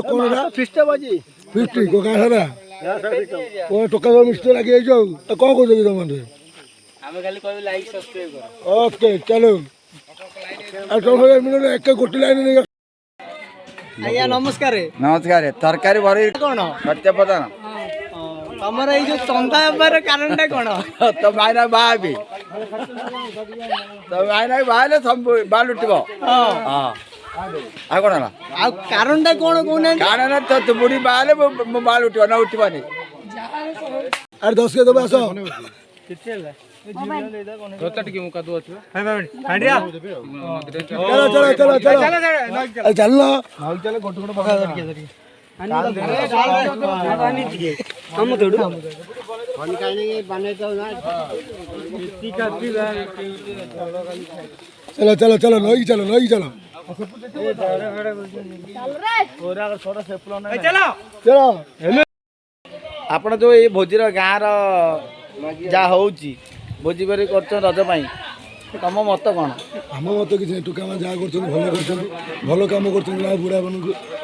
कौन फिस्ट बाजी फिस्ट को का सारा ओ टका को मिस्टर लगे जो तो कौन को देबी तुम हमें खाली कहबे लाइक सब्सक्राइब करो। ओके चलो आ तो मिनट एक गोटे लाइन नहीं आज्ञा नमस्कार। नमस्कार तरकारी भरी कौन सत्य पता ना तमर ये जो चंदा हेबार कारण टा कौन तो मायना बाबी तो मायना बाले सब बाल उठबो हां आ कोन ना आ कारण टा कौन कोना कारण तो बुढ़ी बाले बाल उठबो ना उठबनी अरे 10 के दबा आसो चलो चलो चलो चलो चल चल गोट गोट पका हम थोड़ू हम काई बने तो ना चलो चलो चलो नई चलो चलो आपण जो ये भोजीर गाँव जा होची भोजी बारी कर रज पाई तुम मत कौन आम मत कि टोका मैंने जहाँ कर भल कम कर बुढ़ा मान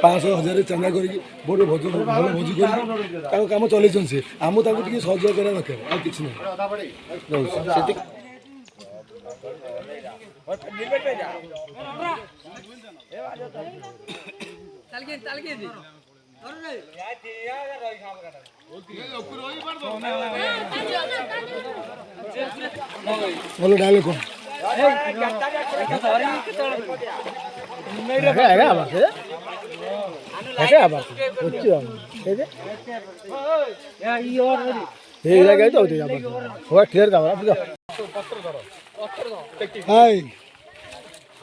500,000 चांदा करके बड़े भोज भल भोजी कर कम चल सी आम सहयोग करा दरकार आ कि बोलो डायलॉग कौन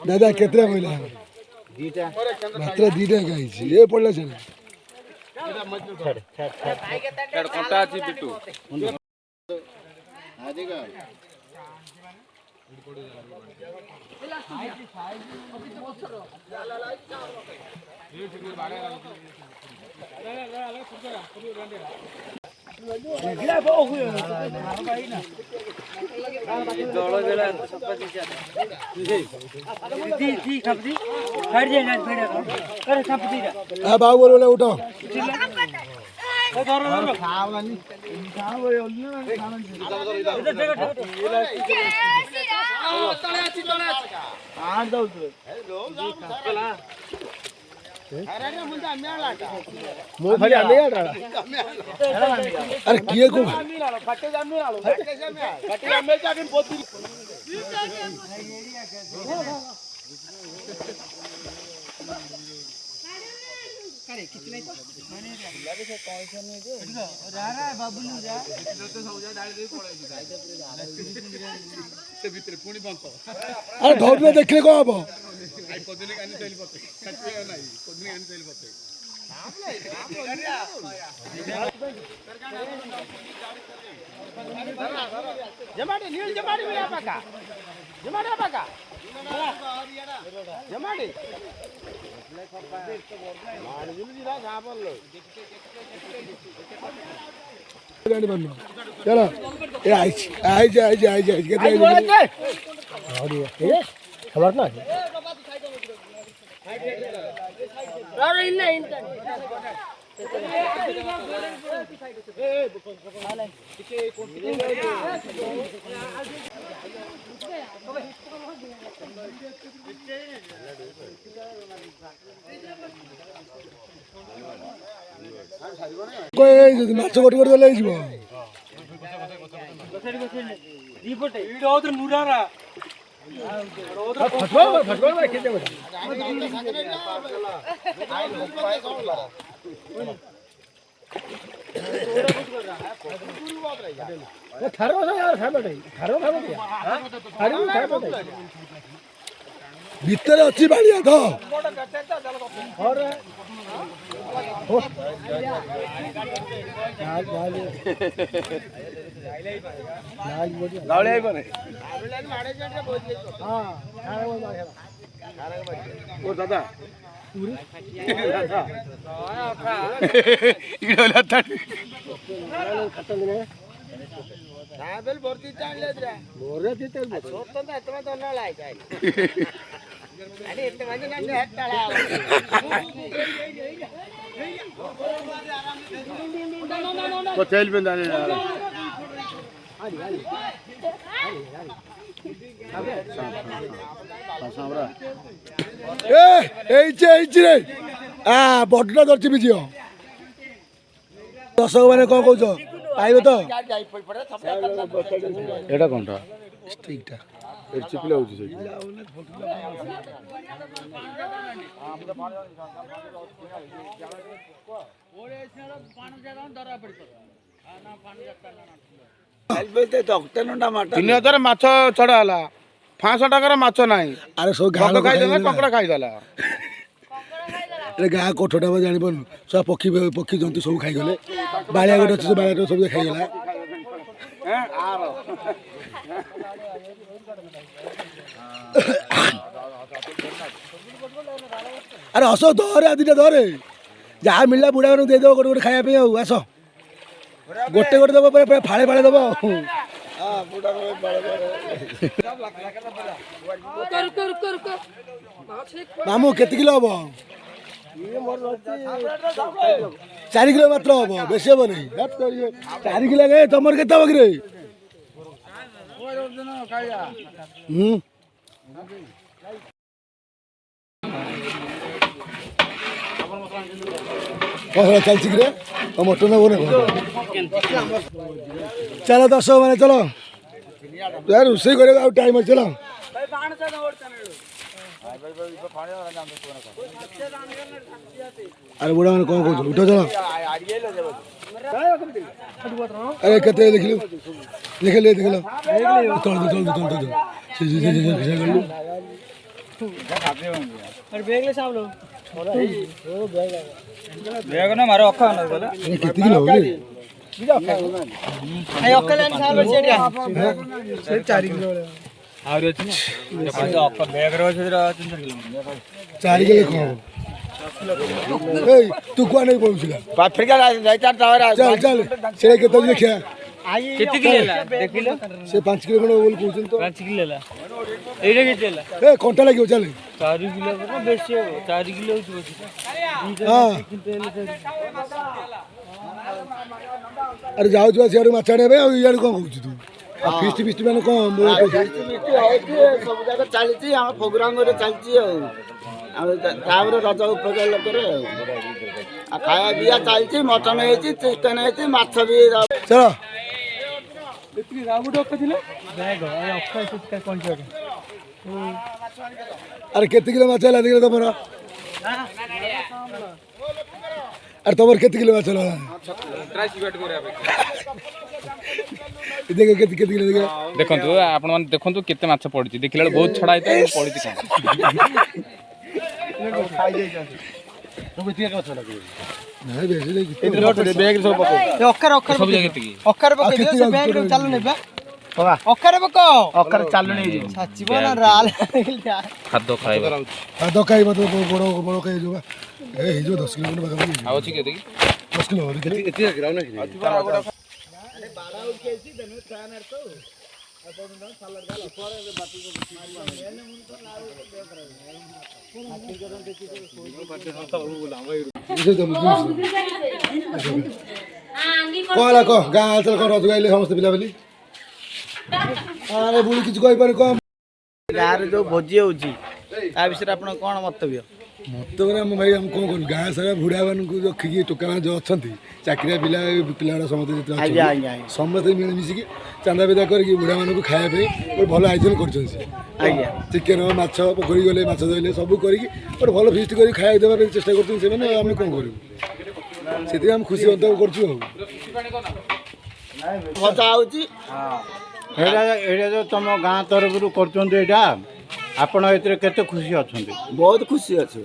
दादा केतरा महिला मात्र दीटा गाई ये पड़ला चल बाबू बोलो उठो अरे किए को अरे धौर में देखले को अब जमाड़ी नील जमाड़ी में पाका जमाड़ी पाका जमाड़ी चलो आई खबर ना कोई माछ गोटे गोटे देले जीव भीतर अच्छी बाड़िया तो दादा रे ବଡ଼ଟା ଧରିଛି ବି ଝିଅ ଦର୍ଶକ ମାନେ କ'ଣ କହୁଛ ପାଇବ ତ ଏଇଟା କ'ଣଟା ଷ୍ଟିକ୍ଟା ଚିପିଲା ହେଉଛି ସେଇଠି ତିନି ହଜାର ମାଛ ଛଡ଼ା ହେଲା 500 ଟଙ୍କାର ମାଛ ନାହିଁ ଆରେ ସବୁ ଗାଁ ଲୋକ ଖାଇଦେଲା କଙ୍କଡ଼ା ଖାଇଦେଲା ଏ ଗାଁ କୋଠଟା ବା ଜାଣିପାରୁନୁ ସବୁ ପକ୍ଷୀ ପକ୍ଷୀ ଜନ୍ତୁ ସବୁ ଖାଇଗଲେ ବାଳିଆ ଗୋଟେ ଅଛି ସେ ବାଳିଆ ସବୁ ଖାଇଗଲା ଆରେ ହସ ଧରେ ଦିଟା ଧରେ ଯାହା ମିଳିଲା ବୁଢ଼ା ମାନଙ୍କୁ ଦେଇଦେବ ଗୋଟେ ଗୋଟେ ଖାଇବା ପାଇଁ ଆଉ ଆସ ଗୋଟେ ଗୋଟେ ଦେବ ପୁରା ଫାଳେ ଫାଳେ ଦେବ ମାମୁଁ କେତେ କିଲୋ ହବ 4 କିଲୋ ମାତ୍ର ହବ ବେଶୀ ହବ ନାହିଁ 4 କିଲୋ ତମର କେତେ ହବ କିରେ ଚାଲିଛି କିରେ ମଟନ ହବ ନା ଚାଲ ଦର୍ଶକ ମାନେ ଚାଲ ରୋଷେଇ କରିବାକୁ ଆଉ ଟାଇମ୍ ଅଛି ଚାଲ ଆରେ ବୁଢ଼ା ମାନେ କ'ଣ କହୁଛୁ ଉଠ ଚାଲ ଆରେ କେତେ ଦେଖିଲୁ ଦେଖିଲେ ଦେଖିଲ କେତେ କିଲୋ ହବ ଆହୁରି ଅଛି ବ୍ୟାଗରେ ଅଛି 4 କିଲୋ କ'ଣ ଏଇ ତୁ କୁଆ ନେଇ ପଳଉଥିଲା ଚାଲ ଚାଲ ସେଟା କେତେ ଦେଖିଆ କେତେ କିଲୋ ହେଲା ଦେଖିଲ ସେ 5 କିଲୋ ଖଣ୍ଡେ ବୋଲି କହୁଛନ୍ତି ତ 5 କିଲୋ ହେଲା ଏଇଟା କେତେ ହେଲା ଏ କଣ୍ଟା ଲାଗିବ ଚାଲେ 4 କିଲୋ ନା ବେଶୀ ହବ 4 କିଲୋ ହଉଛି ବୋଧେ ହଁ ଆରେ ଯାଉଛୁ ସିଆଡ଼ୁ ମାଛ ଆଣିବା ପାଇଁ ଆଉ ଇଆଡ଼ୁ କ'ଣ କହୁଛୁ ତୁ ଫିଷ୍ଟ ଫିଷ୍ଟ ମାନେ କ'ଣ ସବୁ ଜାଗା ଚାଲିଛି ଆମ ପ୍ରୋଗ୍ରାମରେ ଚାଲିଛି ଆଉ ତାପରେ ରଜ ଉପକାର ଲୋକରେ ଆଉ ଖାଇବା ପିଇବା ଚାଲିଛି ମଟନ ହେଇଛି ଚିକେନ ହେଇଛି ମାଛ ବି ଚାଲ ଆରେ କେତେ କିଲୋ ମାଛ ହେଲା ଦେଖିଲେ ତମର ଆରେ ତମର କେତେ କିଲୋ ମାଛ ହେଲା ଦେଖ କେତେ କେତେ କିଲୋ ଦେଖ ଦେଖନ୍ତୁ ଆପଣମାନେ ଦେଖନ୍ତୁ କେତେ ମାଛ ପଡ଼ିଛି ଦେଖିଲା ବେଳେ ବହୁତ ଛଡ଼ା ହେଇଥାଏ ପଡ଼ିଛି କ'ଣ ସବୁ ଜାଗା ଏତିକି ଖାଦ୍ୟ ଖାଇବା ବଡ଼ ବଡ଼ ଖାଇଯିବ ହେଇଯିବ 10 କିଲୋ ପାଖାପାଖି ଆଉ ଅଛି କି ଏତିକି 10 କିଲୋ କ'ଣ ହେଲା କହ ଗାଁ ହାଲଚାଲ କ'ଣ ରଜ ଗାଇଲେ ସମସ୍ତେ ପିଲାପିଲି ଆରେ ବୁଢ଼ୀ କିଛି କହିପାରୁନି କ'ଣ ଗାଁରେ ଯୋଉ ଭୋଜି ହଉଛି ତା ବିଷୟରେ ଆପଣ କ'ଣ ମନ୍ତବ୍ୟ ମତେ ଆମ ଭାଇ ଆମେ କ'ଣ କରିବୁ ଗାଁ ସାରା ବୁଢ଼ାମାନଙ୍କୁ ରଖିକି ଟୋକାମାନେ ଯେଉଁ ଅଛନ୍ତି ଚାକିରିଆ ପିଲାଗୁଡ଼ା ସମସ୍ତେ ଯେତେ ଅଛନ୍ତି ସମସ୍ତେ ମିଳିମିଶିକି ଚାନ୍ଦା ବିଦା କରିକି ବୁଢ଼ାମାନଙ୍କୁ ଖାଇବା ପାଇଁ ଗୋଟେ ଭଲ ଆୟୋଜନ କରୁଛନ୍ତି ଆଜ୍ଞା ଚିକେନ ମାଛ ପୋଖରୀ ଗଲେ ମାଛ ଧରିଲେ ସବୁ କରିକି ଗୋଟେ ଭଲ ଫିଷ୍ଟ କରି ଖାଇବାକୁ ଦେବା ପାଇଁ ଚେଷ୍ଟା କରୁଛନ୍ତି ସେମାନେ ଆମେ କ'ଣ କରିବୁ ସେଥିପାଇଁ ଆମେ ଖୁସି ଅନୁଭବ କରୁଛୁ ଆଉ ଭଜା ହଉଛି ଏଇଟା ଯୋଉ ତମ ଗାଁ ତରଫରୁ କରୁଛନ୍ତି ଏଇଟା ଆପଣ ଏଥିରେ କେତେ ଖୁସି ଅଛନ୍ତି ବହୁତ ଖୁସି ଅଛି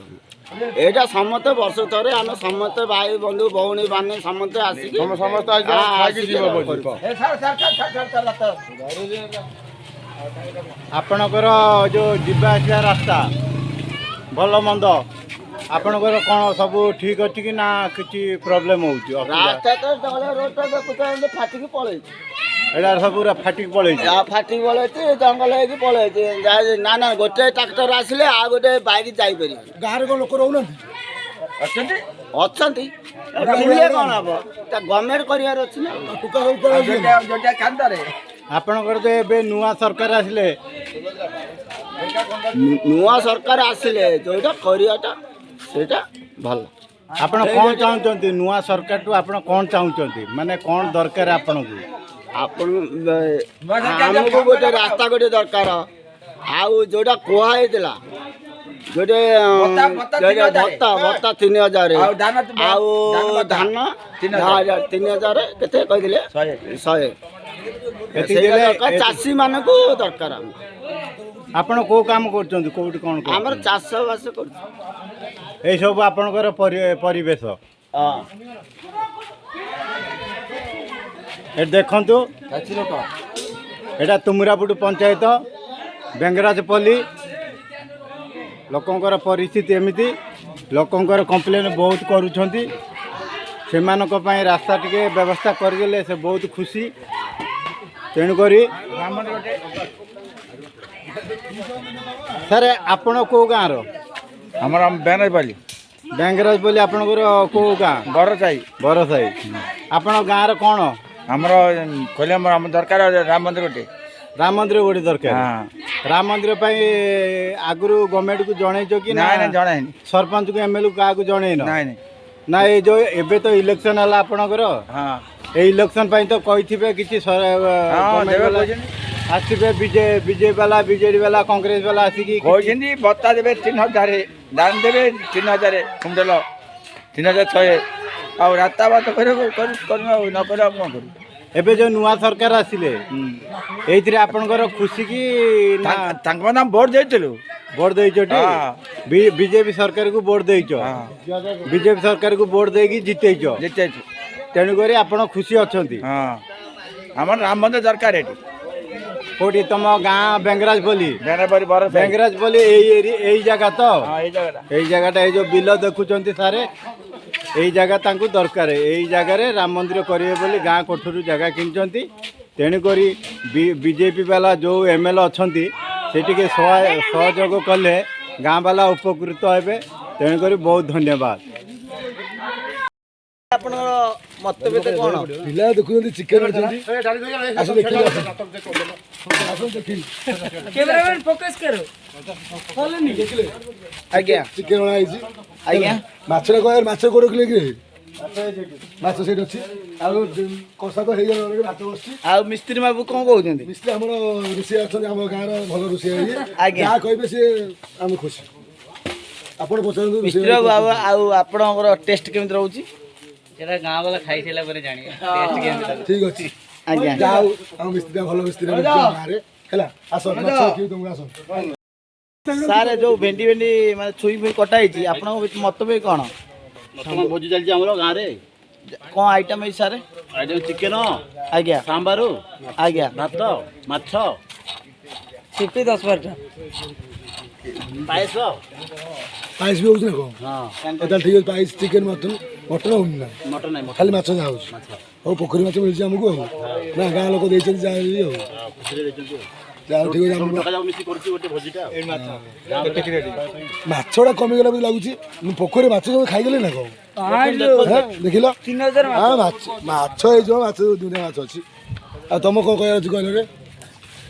ଏଇଟା ସମସ୍ତେ ବର୍ଷ ଥରେ ଆମେ ସମସ୍ତେ ଭାଇ ବନ୍ଧୁ ଭଉଣୀ ମାନେ ସମସ୍ତେ ଆସିକି ଆପଣଙ୍କର ଯୋଉ ଯିବା ଆସିବା ରାସ୍ତା ଭଲ ମନ୍ଦ ଆପଣଙ୍କର କ'ଣ ସବୁ ଠିକ୍ ଅଛି କି ନା କିଛି ପ୍ରୋବ୍ଲେମ୍ ହେଉଛି ରାସ୍ତା ତ ରୋଡ଼ଟା ଦେଖୁଛନ୍ତି ଫାଟିକି ପଳେଇଛି ଏଇଟା ସବୁ ପୁରା ଫାଟିକି ପଳେଇଛି। ଫାଟି ପଳେଇଛି ଜଙ୍ଗଲ ହେଇକି ପଳେଇଛି ନା ନା ଗୋଟେ ଟ୍ରାକ୍ଟର ଆସିଲେ ଆଉ ଗୋଟେ ବାଇକ୍ ଯାଇପାରିବ। ଗାଁରେ କ'ଣ ଲୋକ ରହୁନାହାନ୍ତି? ଅଛନ୍ତି ବୁଲିଲେ କ'ଣ ହବ ଗଭର୍ଣ୍ଣମେଣ୍ଟ କରିବାର ଅଛି ନା। ଟୁକା ସବୁ ପଳେଇ ଆପଣଙ୍କର ତ ଏବେ ନୂଆ ସରକାର ଆସିଲେ ନୂଆ ସରକାର ଆସିଲେ ଯୋଉଟା କରିବାଟା ସେଇଟା ଭଲ। ଆପଣ କ'ଣ ଚାହୁଁଛନ୍ତି ନୂଆ ସରକାରଠୁ? ଆପଣ କ'ଣ ଚାହୁଁଛନ୍ତି ମାନେ କ'ଣ ଦରକାର ଆପଣଙ୍କୁ? ଆପଣ ଆମକୁ ଗୋଟେ ରାସ୍ତା ଗୋଟେ ଦରକାର ଆଉ ଯୋଉଟା କୁହା ହେଇଥିଲା ଗୋଟେ ଭତ୍ତା 3000 ଆଉ ଧାନ 3000 କେତେ କହିଥିଲେ 100 ଚାଷୀ ମାନଙ୍କୁ ଦରକାର। ଆପଣ କୋଉ କାମ କରୁଛନ୍ତି କୋଉଠି କ'ଣ ଆମର ଚାଷ ବାସ କରୁଛୁ। ଏଇସବୁ ଆପଣଙ୍କର ପରିବେଶ ଏଠି ଦେଖନ୍ତୁ। ଏଇଟା ତୁମୁରାପୁଟ ପଞ୍ଚାୟତ ବେଙ୍ଗରାଜପଲ୍ଲୀ। ଲୋକଙ୍କର ପରିସ୍ଥିତି ଏମିତି, ଲୋକଙ୍କର କମ୍ପ୍ଲେନ୍ ବହୁତ କରୁଛନ୍ତି। ସେମାନଙ୍କ ପାଇଁ ରାସ୍ତା ଟିକେ ବ୍ୟବସ୍ଥା କରିଦେଲେ ସେ ବହୁତ ଖୁସି। ତେଣୁକରି ସାର୍ ଆପଣ କେଉଁ ଗାଁର? ଆମର ବେଙ୍ଗରାଜପଲ୍ଲୀ। ବେଙ୍ଗରାଜପଲ୍ଲୀ ଆପଣଙ୍କର କେଉଁ ଗାଁ? ବରସାହି। ବରସାହି। ଆପଣଙ୍କ ଗାଁର କ'ଣ? ଆମର କହିଲେ ଆମ ଦରକାର ରାମ ମନ୍ଦିର ଗୋଟେ। ରାମ ମନ୍ଦିର ଗୋଟେ ଦରକାର। ରାମ ମନ୍ଦିର ପାଇଁ ଆଗରୁ ଗଭର୍ଣ୍ଣମେଣ୍ଟକୁ ଜଣେଇଛ କି? ନାଇଁ ଜଣାଇନି। ସରପଞ୍ଚକୁ ଏମଏଲଏ କାହାକୁ ଜଣେଇନ? ନାଇଁ ନା ଏଇ ଯୋଉ ଏବେ ତ ଇଲେକ୍ସନ ହେଲା ଆପଣଙ୍କର, ଏଇ ଇଲେକ୍ସନ ପାଇଁ ତ କହିଥିବେ କିଛି ଆସିବେ ବିଜେପି ବାଲା ବିଜେଡି ବାଲା କଂଗ୍ରେସ ବାଲା ଆସିକି କହିଛନ୍ତି ଭତ୍ତା ଦେବେ 3000 ଧାନ ଦେବେ 3000 କୁଇଣ୍ଟାଲ 3100 ଆଉ ରାସ୍ତା ବାଟ କରିବ ଆଉ ନ କରିବ କ'ଣ କରିବୁ। ଏବେ ଯୋଉ ନୂଆ ସରକାର ଆସିଲେ ଏଇଥିରେ ଆପଣଙ୍କର ଖୁସି କି? ତାଙ୍କ ମାନେ ଭୋଟ ଦେଇଥିଲୁ। ଭୋଟ ଦେଇଛ? ବିଜେପି ସରକାରକୁ ଭୋଟ ଦେଇଛ? ବିଜେପି ସରକାରକୁ ଭୋଟ ଦେଇକି ଜିତେଇଛୁ। ତେଣୁକରି ଆପଣ ଖୁସି ଅଛନ୍ତି? ଆମର ରାମ ମନ୍ଦିର ଦରକାର ଏଠି। କୋଉଠି ତମ ଗାଁ? ବେଙ୍ଗରାଜପଲ୍ଲୀ। ବେଙ୍ଗରାଜପଲ୍ଲୀ ବେଙ୍ଗରାଜପଲ୍ଲୀ ଏଇ ଜାଗା ତ? ଏଇ ଜାଗାଟା ଏଇ ଯୋଉ ବିଲ ଦେଖୁଛନ୍ତି ସାରେ, ଏଇ ଜାଗା ତାଙ୍କୁ ଦରକାର। ଏଇ ଜାଗାରେ ରାମ ମନ୍ଦିର କରିବେ ବୋଲି ଗାଁ କୋଠରୁ ଜାଗା କିଣିଛନ୍ତି। ତେଣୁକରି ବିଜେପି ବାଲା ଯେଉଁ ଏମଏଲଏ ଅଛନ୍ତି ସେ ଟିକେ ସହଯୋଗ କଲେ ଗାଁ ବାଲା ଉପକୃତ ହେବେ। ତେଣୁକରି ବହୁତ ଧନ୍ୟବାଦ। ଆପଣଙ୍କର ମତଭେଦ କ'ଣ? ପିଲା ଦେଖୁଛନ୍ତି ଚିକେନ ଆଣିଛନ୍ତି। ଆଜ୍ଞା ଚିକେନ ଅଣା ହେଇଛି। ଆଜ୍ଞା ମାଛଟା କହିବାର ମାଛ କୋଉଠି କିଲେ କି? ମାଛ ସେଇଠି ଅଛି। ଆଉ କଷା ତ ହେଇଗଲା, ଭାତ ବସିଛି। ଆଉ ମିସ୍ତ୍ରୀ ବାବୁ କ'ଣ କହୁଛନ୍ତି? ମିସ୍ତ୍ରୀ ଆମର ରୋଷେଇଆ ଅଛନ୍ତି, ଆମ ଗାଁର ଭଲ ରୋଷେଇଆ। ଆଜ୍ଞା। ଯାହା କହିବେ ସିଏ ଆମେ ଖୁସି। ଆପଣ ପଚାରନ୍ତୁ ମିସ୍ତ୍ରୀ ବାବୁ ଆଉ ଆପଣଙ୍କର ଟେଷ୍ଟ କେମିତି ରହୁଛି? ସେଟା ଗାଁ ବାଲା ଖାଇସାରିଲା ପରେ ଜାଣିବେ ଠିକ ଅଛି। ଆଜ୍ଞା ଯାହା ହଉ ଆମ ମିସ୍ତ୍ରୀ ଭଲ ମିସ୍ତ୍ରୀ ଗାଁରେ ହେଲା। ଆସ ତମକୁ ଆସ। ସାର୍ ଯୋଉ ଭେଣ୍ଡି ମାନେ ଛୁଇଁ ଫୁଇଁ କଟା ହେଇଛି, ଆପଣଙ୍କ ମତଭେଦ କ'ଣ? ଭୋଜି ଚାଲିଛି ଆମର ଗାଁରେ। କ'ଣ ଆଇଟମ୍ ହେଇଛି ସାର୍? ଚିକେନ, ଆଜ୍ଞା ସାମ୍ବାର, ଆଜ୍ଞା ଭାତ, ମାଛ, ସିଟି 10-12ଟା ପାୟସ। ପାଇସ୍ ବି ହଉଛି ନା କ'ଣ? ତାହେଲେ ଠିକ ଅଛି। ପାଇସ୍ ଚିକେନ ମଟନ ହଉନି ନା? ମଟନ ନାହିଁ, ଖାଲି ମାଛ ଯାହା ହଉଛି। ହଉ ପୋଖରୀ ମାଛ ମିଳୁଛି ଆମକୁ ଆଉ ନା ଗାଁ ଲୋକ ଦେଇଛନ୍ତି ଯାହା ବି ଆଉ ଯାହା ଠିକ ଅଛି। ମାଛଟା କମିଗଲା ବୋଲି ଲାଗୁଛି। ପୋଖରୀ ମାଛ ସବୁ ଖାଇଗଲେ ନା କ'ଣ? ଦେଖିଲ ମାଛ ହେଇଯିବ। ମାଛ ଦୁନିଆ ମାଛ ଅଛି। ଆଉ ତମ କ'ଣ କହିବାର ଅଛି କହିଲେ?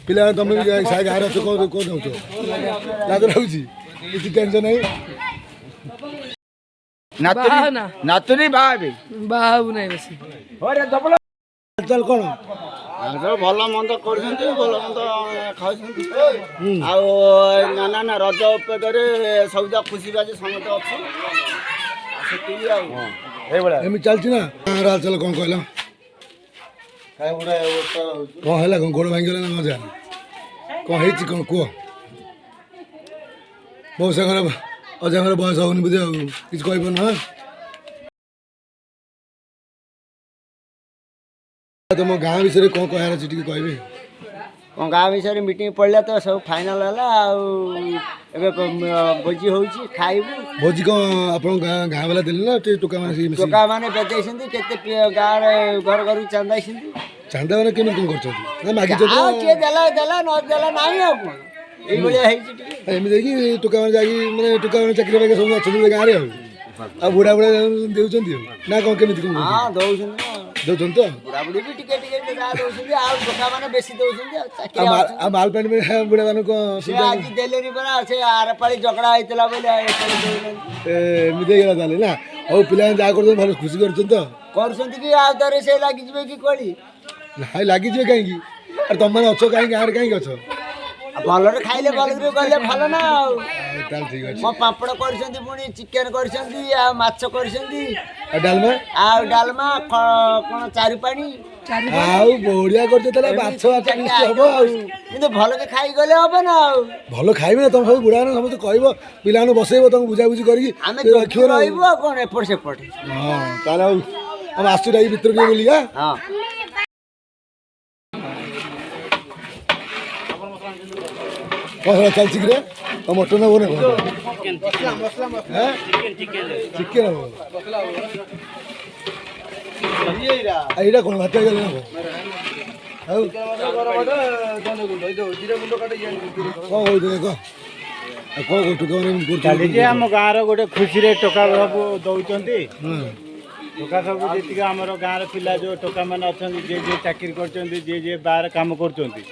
ପିଲା ତମେ ବି ଗାଁରେ ଅଛ, କ'ଣ ଦେଉଛ? ଲାଜ ଲାଗୁଛି? କିଛି ଟେନସନ୍ ନାହିଁ। ନାତୁଣୀ ବାହା ହେବେ। ବାହାବୁ ନାହିଁ ବେଶୀ। ଚାଲ କ'ଣ ଭଲ ମନ୍ଦ କରୁଛନ୍ତି, ଭଲ ମନ୍ଦ ଖାଉଛନ୍ତି। ଆଉ ନା ରଜ ଉପେକ୍ଷରେ ସବୁଯା ଖୁସି ବାଜି ସମସ୍ତେ ଅଛୁ ସେତିକି ଆଉ ଏମିତି ଚାଲିଛି ନା? ଗାଁର ହାଲଚାଲ କ'ଣ କହିଲ? କ'ଣ ହେଲା? କ'ଣ ଗୋଡ଼ ଭାଙ୍ଗିଗଲା ନା ମଜା? କ'ଣ ହେଇଛି କ'ଣ କୁହ? ବୋଉ ସାଙ୍ଗର ଅଜାଙ୍କର ବୟସ ହଉନି ବୋଧେ, ଆଉ କିଛି କହିପାରୁନ? ତମ ଗାଁ ବିଷୟରେ କ'ଣ କହିବାର ଅଛି ଟିକେ କହିବେ? କ'ଣ ଗାଁ ବିଷୟରେ ମିଟିଂ ପଡ଼ିଲା ତ ସବୁ ଫାଇନାଲ୍ ହେଲା। ଆଉ ଏବେ ଭୋଜି ହେଉଛି, ଖାଇବୁ। ଭୋଜି କ'ଣ ଆପଣଙ୍କ ଗାଁ ବାଲା ଦେଲେ ନା ଟୋକା ମାନେ? ଟୋକାମାନେ ବେଦେଇଛନ୍ତି, କେତେ ଗାଁରେ ଘର ଘରକୁ ଚାନ୍ଦାଇଛନ୍ତି। ଚାନ୍ଦା ମାନେ କେମିତି କଣ କରୁଛନ୍ତି ନା ମାଗିଛନ୍ତି ଆଉ ନା କିଏ ଦେଲା ଦେଲା ନ ଦେଲା ନାହିଁ ଆଉ କ'ଣ ଏଇଭଳିଆ ହେଇଛି ଟିକେ ଏମିତି ହେଇକି ଟୋକା ମାନେ ଯାଇକି ମାନେ ଟୋକା ମାନେ ଚାକିରି ବାକିରି ସବୁ ଅଛନ୍ତି ଗାଁରେ ଆଉ ବୁଢ଼ା ବୁଢ଼ା ଦେଉଛନ୍ତି ଆଉ ନା କ'ଣ କେମିତି କଣ ହଁ ଦଉଛନ୍ତି ନା ଦେଉଛନ୍ତି ତ ବୁଢ଼ାବୁଢ଼ୀ ବି ଟିକେ ଟିକେ ଯାହା ଦଉଛନ୍ତି ଆଉ ଟୋକାମାନେ ବେଶୀ ଦଉଛନ୍ତି ଆଉ ଆଉ ଚାକିରି ଆଉ ମାଲ ପ୍ୟାଣ୍ଟ ବୁଢ଼ା ମାନଙ୍କୁ କ'ଣ ସେ ଆଜି ଦେଲେନି ପରା ସେ ଆରପାଳି ଝଗଡ଼ା ହେଇଥିଲା ବୋଲି ଏପାଳି ଦଉନାହାନ୍ତି ଏମିତି ହେଇଗଲା ତାହେଲେ ନା ଆଉ ପିଲାମାନେ ଯାହା କରୁଛନ୍ତି ଭଲ ଖୁସି କରୁଛନ୍ତି ତ କରୁଛନ୍ତି କି ଆଉ ଥରେ ସେ ଲାଗିଯିବେ କି କୋଳି ନାଇଁ ଲାଗିଯିବେ କାହିଁକି ଆରେ ତମମାନେ ଅଛ କାହିଁକି ଗାଁରେ କାହିଁକି ଅଛ ଆଉ ଭଲରେ ଖାଇଲେ ଭଲରେ ଗଲେ ଭଲ ନା ଆଉ ତାହେଲେ ଠିକ୍ ଅଛି ମୋ ପାମ୍ପଡ଼ କରିଛନ୍ତି ପୁଣି ଚିକେନ କରିଛନ୍ତି ଆଉ ମାଛ କରିଛନ୍ତି ଆଉ ଡାଲମା ଡାଲମା କ'ଣ ଚାରୁପାଣି ଆଉ ବଢିଆ କରୁଛ ତାହେଲେ ମାଛ ହବ ଆଉ କିନ୍ତୁ ଭଲରେ ଖାଇଗଲେ ହବ ନା ଆଉ ଭଲ ଖାଇବେ ନା ତମେ ସବୁ ବୁଢ଼ା ମାନେ ସମସ୍ତେ କହିବ ପିଲାମାନଙ୍କୁ ବସେଇବ ତମକୁ ବୁଝାବୁଝି କରିକି ଆମେ ସେ ରଖିବ ନା ଆଉ। ରହିବୁ ଆଉ କ'ଣ ଏପଟ ସେପଟ ହଁ ତାହେଲେ ଆଉ ଆମେ ଆସୁଛୁ ଏଇ ଭିତରେ ଟିକେ ବୁଲିକା ହଁ କ'ଣ ହେଲା ଚାଲିଛି କିରେ ଆଉ ମଟନ୍ ହବ ନା କ'ଣ ଚିକେନ୍ ହବ ଆଉ ଏଇଟା କ'ଣ ଭାତ ହେଇଗଲା ନା ଆଉ କ'ଣ କହୁଥିଲେ କହ ଆଉ କ'ଣ ଟୋକା ଚାଲିଛି ଆମ ଗାଁର ଗୋଟେ ଖୁସିରେ ଟୋକା ସବୁ ଦଉଛନ୍ତି ଟୋକା ସବୁ ଯେତିକି ଆମର ଗାଁର ପିଲା ଯେଉଁ ଟୋକାମାନେ ଅଛନ୍ତି ଯିଏ ଚାକିରି କରୁଛନ୍ତି ଯିଏ ବାହାରେ କାମ କରୁଛନ୍ତି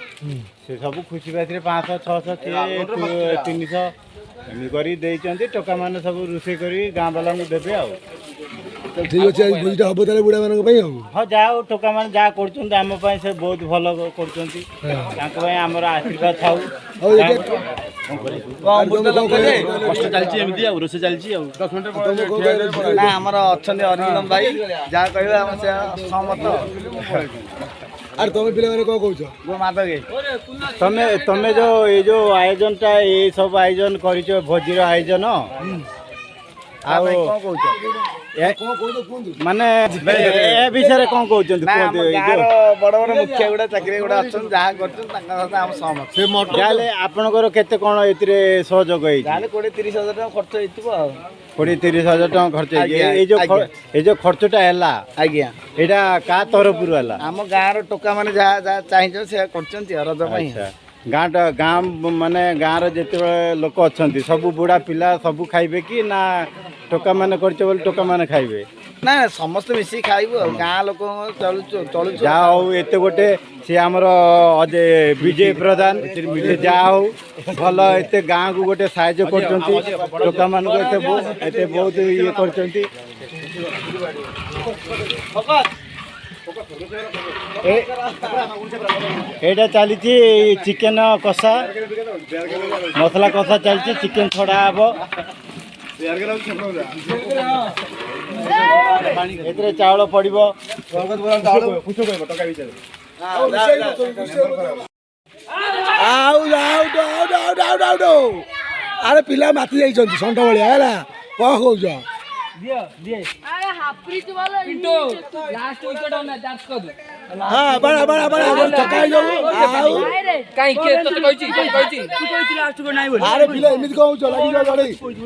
ସେ ସବୁ ଖୁସି ବାସିରେ 500 600 କିଏ 300 ଏମିତି କରି ଦେଇଛନ୍ତି ଟୋକାମାନେ ସବୁ ରୋଷେଇ କରି ଗାଁ ବାଲାଙ୍କୁ ଦେବେ ଆଉ ଠିକ୍ ଅଛି ଆଜି ଭୋଜିଟା ହବ ତାହେଲେ ବୁଢ଼ାମାନଙ୍କ ପାଇଁ ଆଉ ହଁ ଯାହା ହଉ ଟୋକାମାନେ ଯାହା କରୁଛନ୍ତି ଆମ ପାଇଁ ସେ ବହୁତ ଭଲ କରୁଛନ୍ତି ତାଙ୍କ ପାଇଁ ଆମର ଆଶୀର୍ବାଦ ଥାଉ ହଉ କଷ୍ଟ ଚାଲିଛି ଏମିତି ଆଉ ରୋଷେଇ ଚାଲିଛି ଆଉ ନା ଆମର ଅଛନ୍ତି ଅରିନ୍ଦମ ଭାଇ ଯାହା କହିବେ ଆମେ ସେ ସହମତ ଆରେ ତମେ ପିଲାମାନେ କ'ଣ କହୁଛ ତମେ ଯୋଉ ଏଇ ଯୋଉ ଆୟୋଜନଟା ଏଇ ସବୁ ଆୟୋଜନ କରିଛ ଭୋଜିର ଆୟୋଜନ ଆଉ କ'ଣ କହୁଛ ମାନେ ଏ ବିଷୟରେ କ'ଣ କହୁଛନ୍ତି କୁହନ୍ତୁ ବଡ଼ ବଡ଼ ମୁଖିଆ ଗୁଡ଼ା ଚାକିରି ଗୁଡ଼ା ଅଛନ୍ତି ଯାହା କରୁଛନ୍ତି ତାଙ୍କ ସହିତ ଆମ ସହମତ ଯାହେଲେ ଆପଣଙ୍କର କେତେ କ'ଣ ଏଥିରେ ସହଯୋଗ ହେଇଛି ଯାହେଲେ 20-30 ହଜାର ଟଙ୍କା ଖର୍ଚ୍ଚ ହେଇଥିବ ଆଉ 20-30 ହଜାର ଟଙ୍କା ଖର୍ଚ୍ଚ ହେଇଛି ଏଇ ଯୋଉ ଖର୍ଚ୍ଚଟା ହେଲା ଆଜ୍ଞା ଏଇଟା କାହା ତରଫରୁ ହେଲା ଆମ ଗାଁର ଟୋକାମାନେ ଯାହା ଯାହା ଚାହିଁଛନ୍ତି ସେୟା କରୁଛନ୍ତି ରଜ ପାଇଁ ଗାଁ ମାନେ ଗାଁର ଯେତେବେଳେ ଲୋକ ଅଛନ୍ତି ସବୁ ବୁଢ଼ା ପିଲା ସବୁ ଖାଇବେ କି ନା ଟୋକାମାନେ କରିଛ ବୋଲି ଟୋକାମାନେ ଖାଇବେ ନା ସମସ୍ତେ ମିଶିକି ଖାଇବୁ ଆଉ ଗାଁ ଲୋକ ଚଳୁଛୁ ଯାହା ହଉ ଏତେ ଗୋଟେ ସିଏ ଆମର ବିଜୟ ପ୍ରଧାନ ଯାହା ହଉ ଭଲ ଏତେ ଗାଁକୁ ଗୋଟେ ସାହାଯ୍ୟ କରୁଛନ୍ତି ଟୋକାମାନଙ୍କୁ ଏତେ ବହୁତ ଇଏ କରୁଛନ୍ତି ଏଇଟା ଚାଲିଛି ଚିକେନ କଷା ମସଲା କଷା ଚାଲିଛି ଚିକେନ ଛଡ଼ା ହବ ଏଥିରେ ଚାଉଳ ପଡ଼ିବ ଆରେ ପିଲା ମାତି ଯାଇଛନ୍ତି ଷଣ୍ଢ ଭଳିଆ ହେଲା କ'ଣ କହୁଛ ଆରେ ପିଲା ଏମିତି କହୁଛ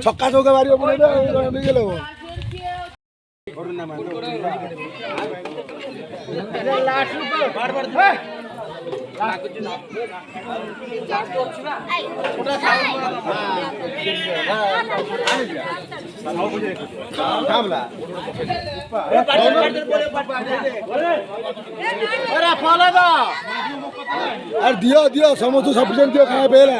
ଛକା ଚୌକା ମାରିବ ଆରେ ଦିଅ ସମସ୍ତଙ୍କୁ ସଫିସିଏଣ୍ଟ ଦିଅ ଖାଇବା ପିଇଲା